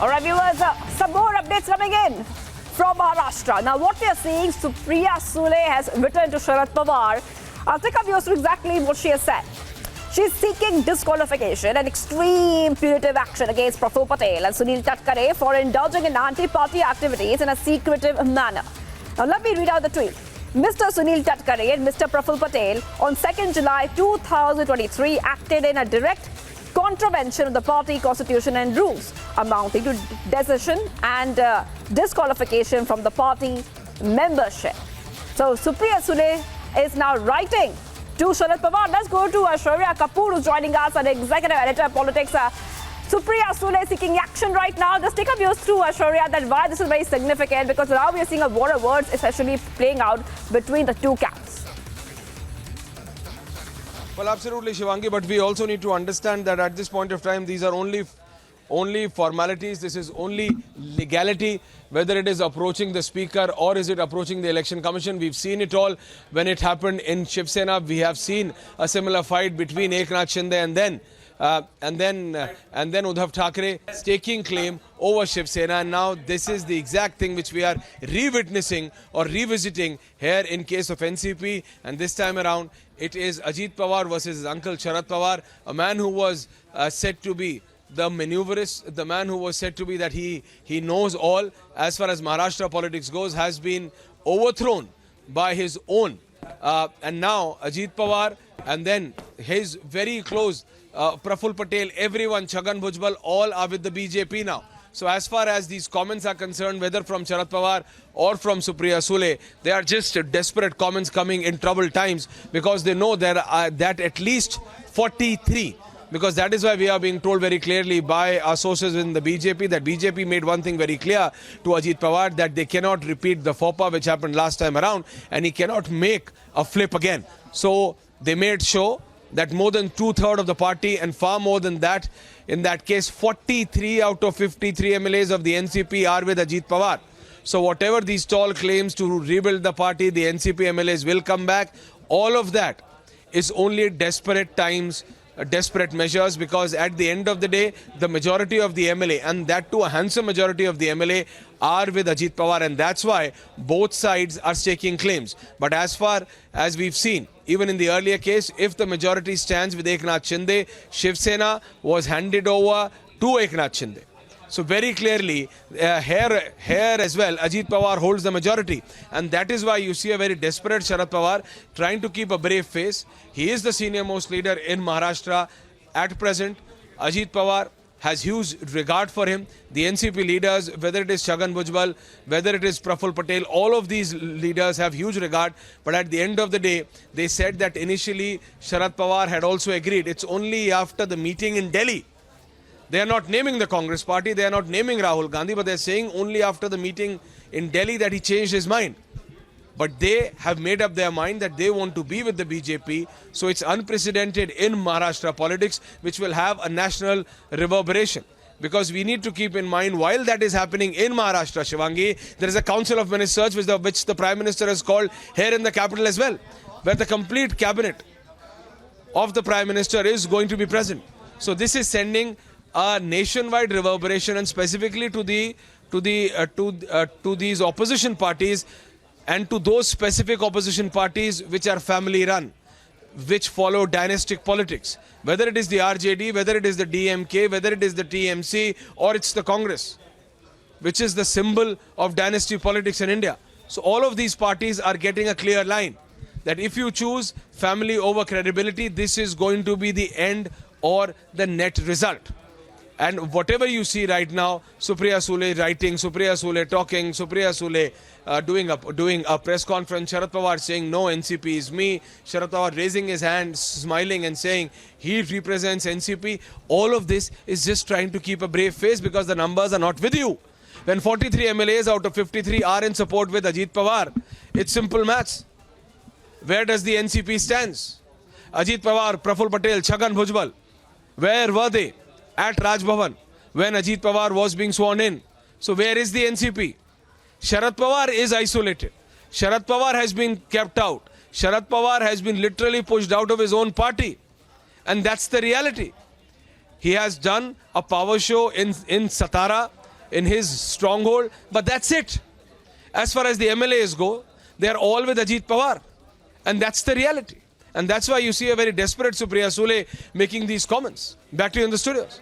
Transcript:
All right, viewers, some more updates coming in from Maharashtra. Now, what we are seeing, Supriya Sule has written to Sharad Pawar. I'll take up yours to exactly what she has said. She's seeking disqualification and extreme punitive action against Praful Patel and Sunil Tatkare for indulging in anti-party activities in a secretive manner. Now, let me read out the tweet. Mr. Sunil Tatkare and Mr. Praful Patel on 2nd July 2023 acted in a direct contravention of the party constitution and rules, amounting to decision and disqualification from the party membership. So, Supriya Sule is now writing to Sharad Pawar. Let's go to Aishwarya Kapoor, who's joining us, an executive editor of politics. Supriya Sule is seeking action right now. Just take up yours through, Aishwarya, that why this is very significant, because now we are seeing a war of words essentially playing out between the two camps. Well, absolutely, Shivangi, but we also need to understand that at this point of time, these are only formalities. This is only legality, whether it is approaching the speaker or is it approaching the election commission. We've seen it all when it happened in Shiv Sena. We have seen a similar fight between Eknath Shinde and then Uddhav Thackeray staking claim over Shiv Sena. And now this is the exact thing which we are re-witnessing or revisiting here in case of NCP. And this time around, it is Ajit Pawar versus his uncle Sharad Pawar, a man who was said to be the maneuverist, the man who was said to be that he knows all as far as Maharashtra politics goes, has been overthrown by his own. And now Ajit Pawar and then his very close Praful Patel, everyone, Chhagan Bhujbal, all are with the BJP now. So as far as these comments are concerned, whether from Sharad Pawar or from Supriya Sule, they are just desperate comments coming in troubled times, because they know that at least 43, because that is why we are being told very clearly by our sources in the BJP that BJP made one thing very clear to Ajit Pawar, that they cannot repeat the faux pas which happened last time around, and he cannot make a flip again. So they made sure that more than 2/3 of the party, and far more than that, in that case 43 out of 53 MLAs of the NCP are with Ajit Pawar. So whatever these tall claims to rebuild the party, the NCP MLAs will come back. All of that is only desperate times, desperate measures, because at the end of the day, the majority of the MLA, and that too a handsome majority of the MLA, are with Ajit Pawar, and that's why both sides are staking claims. But as far as we've seen, even in the earlier case, if the majority stands with Eknath Shinde, Shiv Sena was handed over to Eknath Shinde. So very clearly, here as well, Ajit Pawar holds the majority. And that is why you see a very desperate Sharad Pawar trying to keep a brave face. He is the senior most leader in Maharashtra at present. Ajit Pawar has huge regard for him. The NCP leaders, whether it is Chhagan Bhujbal, whether it is Praful Patel, all of these leaders have huge regard. But at the end of the day, they said that initially Sharad Pawar had also agreed. It's only after the meeting in Delhi. They are not naming the Congress party, they are not naming Rahul Gandhi, but they are saying only after the meeting in Delhi that he changed his mind. But they have made up their mind that they want to be with the BJP. So it's unprecedented in Maharashtra politics, which will have a national reverberation. Because we need to keep in mind, while that is happening in Maharashtra, Shivangi, there is a Council of Ministers which the Prime Minister has called here in the capital as well, where the complete cabinet of the Prime Minister is going to be present. So this is sending a nationwide reverberation, and specifically to these opposition parties, and to those specific opposition parties which are family run, which follow dynastic politics, whether it is the RJD, whether it is the DMK, whether it is the TMC, or it's the Congress, which is the symbol of dynasty politics in India. So all of these parties are getting a clear line that if you choose family over credibility, this is going to be the end or the net result. And whatever you see right now, Supriya Sule writing, Supriya Sule talking, Supriya Sule doing a press conference, Sharad Pawar saying, no, NCP is me, Sharad Pawar raising his hand, smiling and saying he represents NCP. All of this is just trying to keep a brave face, because the numbers are not with you. When 43 MLAs out of 53 are in support with Ajit Pawar, it's simple maths. Where does the NCP stands? Ajit Pawar, Praful Patel, Chhagan Bhujbal, where were they? At Raj Bhavan when Ajit Pawar was being sworn in. So where is the NCP? Sharad Pawar is isolated. Sharad Pawar has been kept out. Sharad Pawar has been literally pushed out of his own party. And that's the reality. He has done a power show in Satara. in his stronghold, but that's it. As far as the MLAs go, they are all with Ajit Pawar. And that's the reality. And that's why you see a very desperate Supriya Sule making these comments. Back to you in the studios.